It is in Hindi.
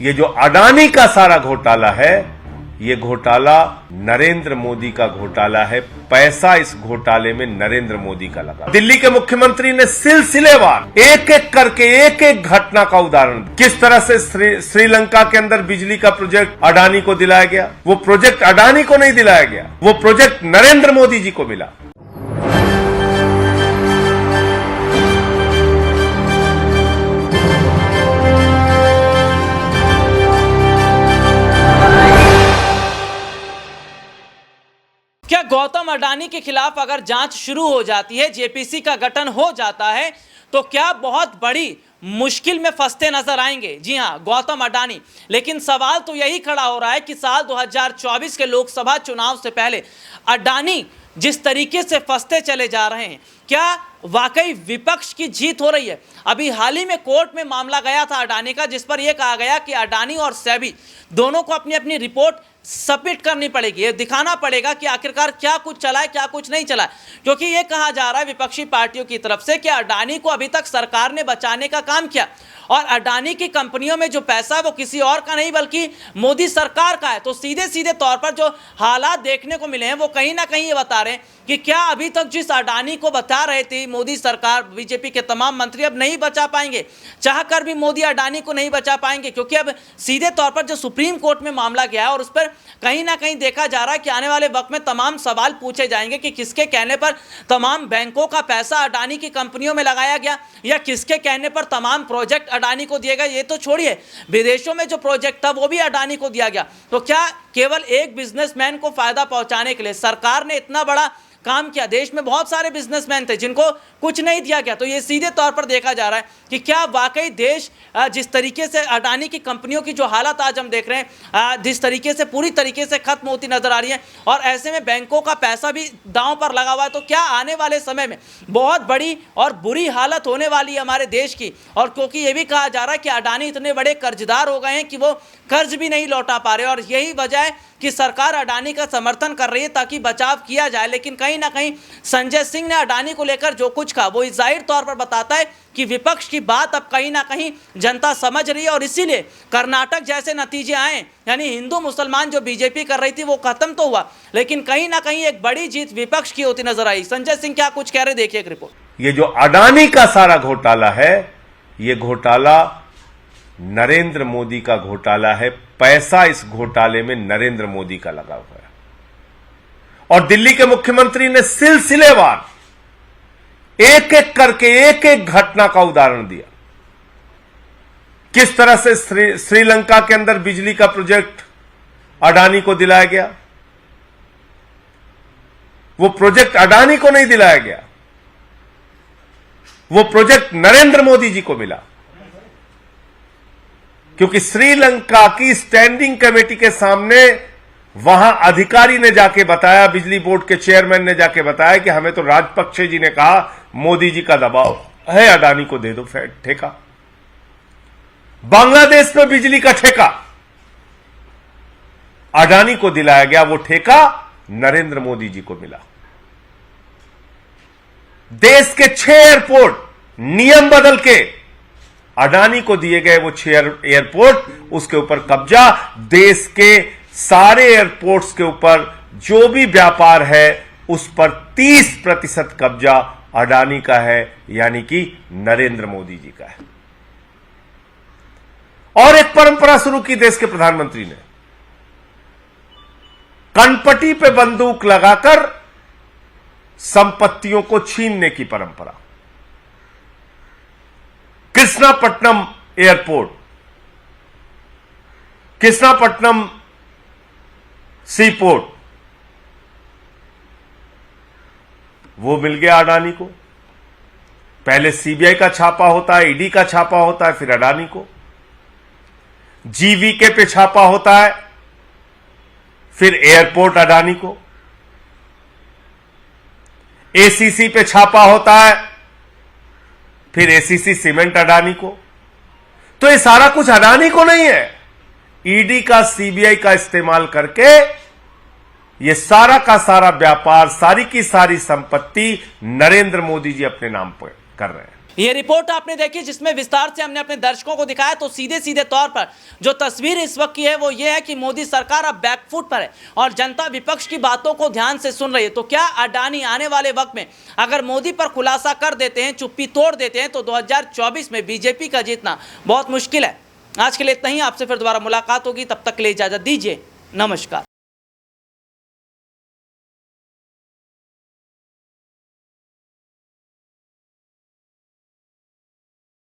ये जो अडानी का सारा घोटाला है, ये घोटाला नरेंद्र मोदी का घोटाला है। पैसा इस घोटाले में नरेंद्र मोदी का लगा। दिल्ली के मुख्यमंत्री ने सिलसिलेवार एक एक करके एक एक घटना का उदाहरण, किस तरह से श्रीलंका के अंदर बिजली का प्रोजेक्ट अडानी को दिलाया गया। वो प्रोजेक्ट अडानी को नहीं दिलाया गया, वो प्रोजेक्ट नरेंद्र मोदी जी को मिला। क्या गौतम अडानी के खिलाफ अगर जांच शुरू हो जाती है, जेपीसी का गठन हो जाता है, तो क्या बहुत बड़ी मुश्किल में फंसते नजर आएंगे? जी हां, गौतम अडानी। लेकिन सवाल तो यही खड़ा हो रहा है कि साल 2024 के लोकसभा चुनाव से पहले अडानी जिस तरीके से फंसते चले जा रहे हैं, क्या वाकई विपक्ष की जीत हो रही है? अभी हाल ही में कोर्ट में मामला गया था अडानी का, जिस पर यह कहा गया कि अडानी और सेबी दोनों को अपनी अपनी रिपोर्ट सबमिट करनी पड़ेगी। ये दिखाना पड़ेगा कि आखिरकार क्या कुछ चला है, क्या कुछ नहीं चला है। क्योंकि ये कहा जा रहा है विपक्षी पार्टियों की तरफ से कि अडानी को अभी तक सरकार ने बचाने का काम किया और अडानी की कंपनियों में जो पैसा है वो किसी और का नहीं बल्कि मोदी सरकार का है। तो सीधे सीधे तौर पर जो हालात देखने को मिले हैं वो कहीं ना कहीं ये बता रहे हैं कि क्या अभी तक जिस अडानी को बता रहे थे मोदी सरकार, बीजेपी के तमाम मंत्री अब नहीं बचा पाएंगे, चाहकर भी मोदी अडानी को नहीं बचा पाएंगे। क्योंकि अब सीधे तौर पर जो सुप्रीम कोर्ट में मामला गया है और उस पर कहीं ना कहीं देखा जा रहा है कि आने वाले वक्त में तमाम सवाल पूछे जाएंगे कि किसके कहने पर तमाम बैंकों का पैसा अडानी की कंपनियों में लगाया गया या किसके कहने पर तमाम प्रोजेक्ट अडानी को दिए गए। ये तो छोड़िए, विदेशों में जो प्रोजेक्ट था वो भी अडानी को दिया गया। तो क्या केवल एक बिजनेसमैन को फायदा पहुंचाने के लिए सरकार ने इतना बड़ा काम किया? देश में बहुत सारे बिजनेसमैन थे जिनको कुछ नहीं दिया गया। तो ये सीधे तौर पर देखा जा रहा है कि क्या वाकई देश जिस तरीके से अडानी की कंपनियों की जो हालत आज हम देख रहे हैं, जिस तरीके से पूरी तरीके से खत्म होती नजर आ रही है और ऐसे में बैंकों का पैसा भी दांव पर लगा हुआ है, तो क्या आने वाले समय में बहुत बड़ी और बुरी हालत होने वाली है हमारे देश की? और क्योंकि ये भी कहा जा रहा है कि अडानी इतने बड़े कर्जदार हो गए हैं कि वो कर्ज भी नहीं लौटा पा रहे और यही वजह है कि सरकार अडानी का समर्थन कर रही है ताकि बचाव किया जाए। लेकिन कहीं ना कहीं संजय सिंह ने अडानी को लेकर जो कुछ कहा वो जाहिर तौर पर बताता है कि विपक्ष की बात अब कहीं ना कहीं जनता समझ रही है और इसीलिए कर्नाटक जैसे नतीजे आए, यानी हिंदू मुसलमान जो बीजेपी कर रही थी वो खत्म तो हुआ, लेकिन कहीं ना कहीं एक बड़ी जीत विपक्ष की होती नजर आई। संजय सिंह क्या कुछ कह रहे, देखिए एक रिपोर्ट। ये जो अडानी का सारा घोटाला है, ये घोटाला नरेंद्र मोदी का घोटाला है। पैसा इस घोटाले में नरेंद्र मोदी का लगा हुआ है और दिल्ली के मुख्यमंत्री ने सिलसिलेवार एक एक करके एक एक घटना का उदाहरण दिया। किस तरह से श्रीलंका के अंदर बिजली का प्रोजेक्ट अडानी को दिलाया गया, वो प्रोजेक्ट अडानी को नहीं दिलाया गया, वो प्रोजेक्ट नरेंद्र मोदी जी को मिला। क्योंकि श्रीलंका की स्टैंडिंग कमेटी के सामने वहां अधिकारी ने जाके बताया, बिजली बोर्ड के चेयरमैन ने जाके बताया कि हमें तो राजपक्षे जी ने कहा मोदी जी का दबाव है, अडानी को दे दो ठेका। बांग्लादेश में बिजली का ठेका अडानी को दिलाया गया, वो ठेका नरेंद्र मोदी जी को मिला। देश के 6 एयरपोर्ट नियम बदल के अडानी को दिए गए, वो 6 एयरपोर्ट, उसके ऊपर कब्जा। देश के सारे एयरपोर्ट्स के ऊपर जो भी व्यापार है उस पर 30% कब्जा अडानी का है, यानी कि नरेंद्र मोदी जी का है। और एक परंपरा शुरू की देश के प्रधानमंत्री ने, कनपटी पे बंदूक लगाकर संपत्तियों को छीनने की परंपरा। कृष्णापट्टनम एयरपोर्ट, कृष्णापट्टनम सीपोर्ट, वो मिल गया अडानी को। पहले सीबीआई का छापा होता है, ईडी का छापा होता है, फिर अडानी को। जीवीके पे छापा होता है, फिर एयरपोर्ट अडानी को। एसीसी पे छापा होता है, फिर एसीसी सीमेंट अडानी को। तो ये सारा कुछ अडानी को नहीं है, ईडी का, सीबीआई का इस्तेमाल करके ये सारा का सारा व्यापार, सारी की सारी संपत्ति नरेंद्र मोदी जी अपने नाम पर कर रहे हैं। ये रिपोर्ट आपने देखी जिसमें विस्तार से हमने अपने दर्शकों को दिखाया। तो सीधे सीधे तौर पर जो तस्वीर इस वक्त की है वो ये है कि मोदी सरकार अब बैकफुट पर है और जनता विपक्ष की बातों को ध्यान से सुन रही है। तो क्या अडानी आने वाले वक्त में अगर मोदी पर खुलासा कर देते हैं, चुप्पी तोड़ देते हैं, तो 2024 में बीजेपी का जीतना बहुत मुश्किल है। आज के लिए इतना ही, आपसे फिर दोबारा मुलाकात होगी, तब तक के लिए इजाजत दीजिए, नमस्कार।